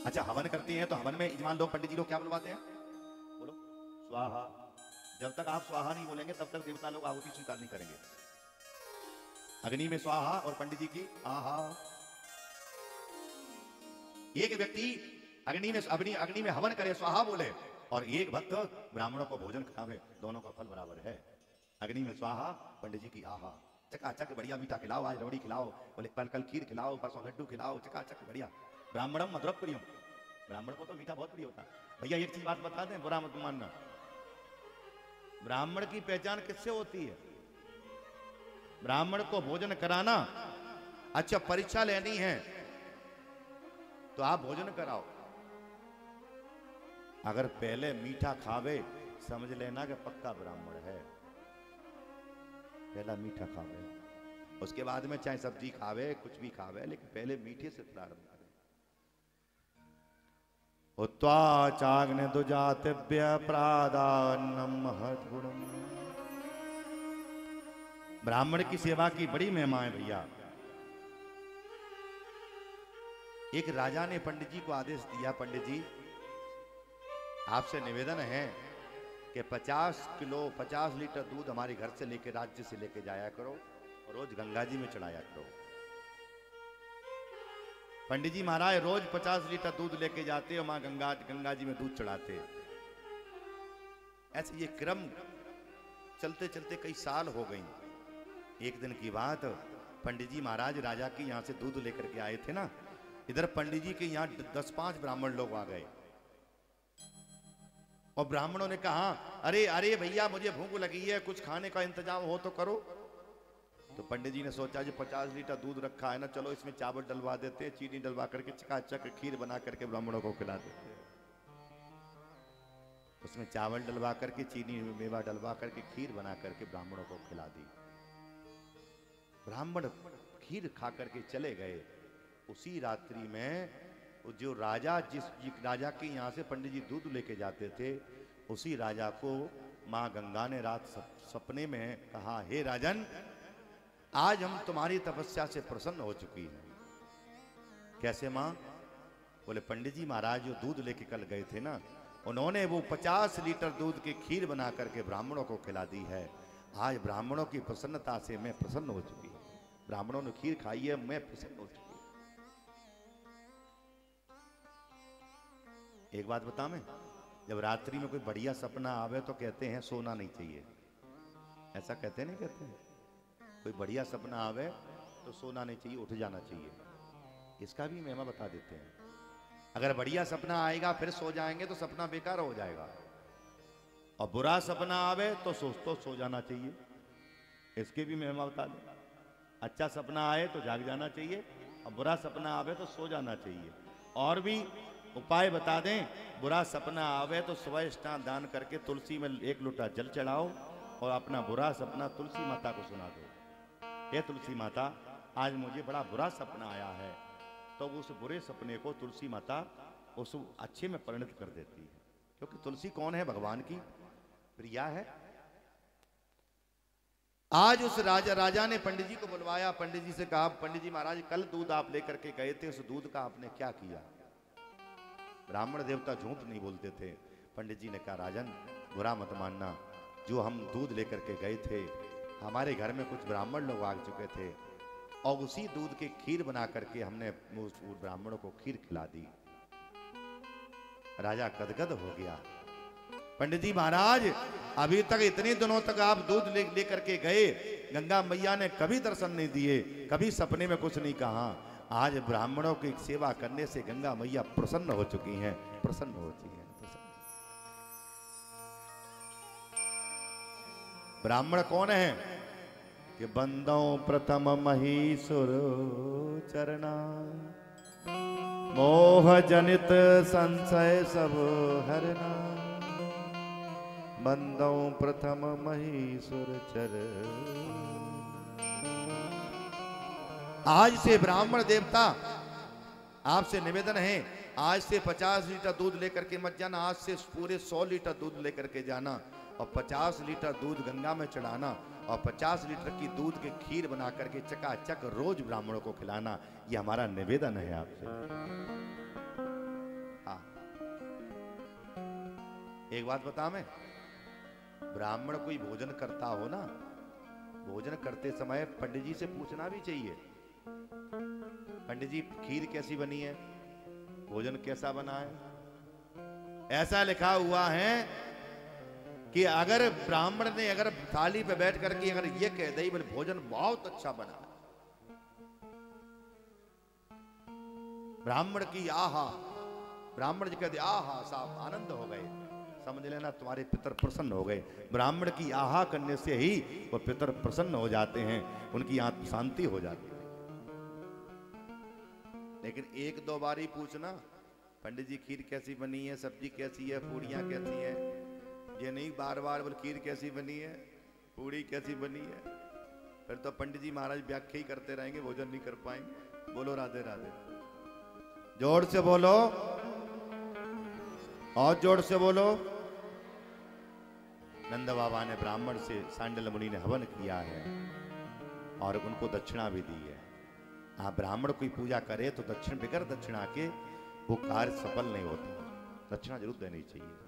अच्छा हवन करती हैं तो हवन में यजमान लोग पंडित जी लोग क्या बुलवाते हैं? बोलो स्वाहा। जब तक आप स्वाहा नहीं बोलेंगे तब तक देवता लोग आहुति स्वीकार नहीं करेंगे। अग्नि में स्वाहा और पंडित जी की आहा। एक व्यक्ति अग्नि में हवन करे स्वाहा बोले और एक भक्त ब्राह्मणों को भोजन खावे, दोनों का फल बराबर है। अग्नि में स्वाहा, पंडित जी की आहा। चकाचक बढ़िया मीठा खिलाओ, आज रबड़ी खिलाओ, बोले कल खीर खिलाओ, परसों लड्डू खिलाओ, चकाचक बढ़िया। ब्राह्मणम मधुर प्रियम, ब्राह्मण को तो मीठा बहुत प्रिय होता है। भैया एक चीज बात बता दें, बुरा मत मानना, ब्राह्मण की पहचान किससे होती है? ब्राह्मण को भोजन कराना। अच्छा परीक्षा लेनी है तो आप भोजन कराओ, अगर पहले मीठा खावे समझ लेना कि पक्का ब्राह्मण है। पहला मीठा खावे, उसके बाद में चाहे सब्जी खावे कुछ भी खावे, लेकिन पहले मीठे से प्रारंभ करें। उत्वा चाग्ने दुजातिभ्य प्रादान्नम महद्गुणम्। ब्राह्मण की सेवा की बड़ी महिमा है भैया। एक राजा ने पंडित जी को आदेश दिया, पंडित जी आपसे निवेदन है कि 50 लीटर दूध हमारे घर से लेके राज्य से लेके जाया करो और रोज गंगा जी में चढ़ाया करो। पंडित जी महाराज रोज 50 लीटर दूध लेके जाते और मां गंगा जी में दूध चढ़ाते। ऐसे ये क्रम चलते चलते कई साल हो गई। एक दिन की बात, पंडित जी महाराज राजा के यहाँ से दूध लेकर के आए थे ना, इधर पंडित जी के यहाँ 10-5 ब्राह्मण लोग आ गए और ब्राह्मणों ने कहा अरे अरे भैया मुझे भूख लगी है, कुछ खाने का इंतजाम हो तो करो। तो पंडित जी ने सोचा जो 50 लीटर दूध रखा है ना, चलो इसमें चावल डलवा देते, चीनी डलवा करके चकाचक खीर बना करके ब्राह्मणों को खिला देते। उसमें चावल डलवा करके, चीनी मेवा डलवा करके खीर बना करके ब्राह्मणों को खिला दी। ब्राह्मण खीर खा करके चले गए। उसी रात्रि में जो राजा जिस राजा के यहाँ से पंडित जी दूध लेके जाते थे, उसी राजा को माँ गंगा ने रात सपने में कहा, हे राजन आज हम तुम्हारी तपस्या से प्रसन्न हो चुकी हैं। कैसे माँ? बोले पंडित जी महाराज जो दूध लेके कल गए थे ना, उन्होंने वो 50 लीटर दूध की खीर बना करके ब्राह्मणों को खिला दी है। आज ब्राह्मणों की प्रसन्नता से मैं प्रसन्न हो चुकी हूँ। ब्राह्मणों ने खीर खाई है, मैं प्रसन्न हो चुकी हूँ। एक बात बता, मैं जब रात्रि में कोई बढ़िया सपना आवे तो कहते हैं सोना नहीं चाहिए, ऐसा कहते नहीं कहते हैं? कोई बढ़िया सपना आवे तो सोना नहीं चाहिए, उठ जाना चाहिए। इसका भी महिमा बता देते हैं। अगर बढ़िया सपना आएगा फिर सो जाएंगे तो सपना बेकार हो जाएगा, और बुरा सपना आवे तो सो जाना चाहिए, इसके भी महिमा बता दें। अच्छा सपना आए तो जाग जाना चाहिए, और बुरा सपना आवे तो सो जाना चाहिए। और भी उपाय बता दें, बुरा सपना आवे तो सुबह स्नान दान करके तुलसी में 1 लोटा जल चढ़ाओ और अपना बुरा सपना तुलसी माता को सुना दो। हे तुलसी माता आज मुझे बड़ा बुरा सपना आया है, तो उस बुरे सपने को तुलसी माता उस अच्छे में परिणत कर देती है, क्योंकि तुलसी कौन है? भगवान की प्रिया है। आज उस राजा ने पंडित जी को बुलवाया, पंडित जी से कहा, पंडित जी महाराज कल दूध आप लेकर के गए थे, उस दूध का आपने क्या किया? ब्राह्मण देवता झूठ नहीं बोलते थे। पंडित जी ने कहा राजन बुरा मत मानना, जो हम दूध लेकर के गए थे हमारे घर में कुछ ब्राह्मण लोग आ चुके थे और उसी दूध की खीर बना करके हमने उस ब्राह्मणों को खीर खिला दी। राजा गदगद हो गया। पंडित जी महाराज अभी तक इतने दिनों तक आप दूध लेकर के गए, गंगा मैया ने कभी दर्शन नहीं दिए, कभी सपने में कुछ नहीं कहा। आज ब्राह्मणों की सेवा करने से गंगा मैया प्रसन्न हो चुकी हैं, प्रसन्न हो चुकी हैं। ब्राह्मण कौन है? कि बंदो प्रथम महीसुर चरना, मोह जनित संशय सब हरना। बंदो प्रथम महीसुर चरण। आज से ब्राह्मण देवता आपसे निवेदन है, आज से 50 लीटर दूध लेकर के मत जाना, आज से पूरे 100 लीटर दूध लेकर के जाना और 50 लीटर दूध गंगा में चढ़ाना और 50 लीटर की दूध की खीर बना करके चकाचक रोज ब्राह्मणों को खिलाना। ये हमारा निवेदन है आपसे। एक बात बता, मैं ब्राह्मण कोई भोजन करता हो ना, भोजन करते समय पंडित जी से पूछना भी चाहिए, पंडित जी खीर कैसी बनी है, भोजन कैसा बना है। ऐसा लिखा हुआ है कि अगर ब्राह्मण ने अगर थाली पे बैठ करके अगर ये कह दे बोले भोजन बहुत अच्छा बना है, ब्राह्मण की आहा, ब्राह्मण जी कहते आहा साहब आनंद हो गए, समझ लेना तुम्हारे पितर प्रसन्न हो गए। ब्राह्मण की आहा करने से ही वो पितर प्रसन्न हो जाते हैं, उनकी आत्म शांति हो जाती है। लेकिन एक दो बार ही पूछना, पंडित जी खीर कैसी बनी है, सब्जी कैसी है, पूड़ियां कैसी है, ये नहीं बार बार बोल खीर कैसी बनी है, पूड़ी कैसी बनी है, फिर तो पंडित जी महाराज व्याख्या ही करते रहेंगे, भोजन नहीं कर पाएंगे। बोलो राधे राधे, जोर से बोलो और जोर से बोलो। नंद बाबा ने ब्राह्मण से सांडल मुनि ने हवन किया है और उनको दक्षिणा भी दी है। हाँ, ब्राह्मण कोई पूजा करे तो दक्षिण बगैर दक्षिणा के वो कार्य सफल नहीं होता, दक्षिणा जरूर देनी चाहिए।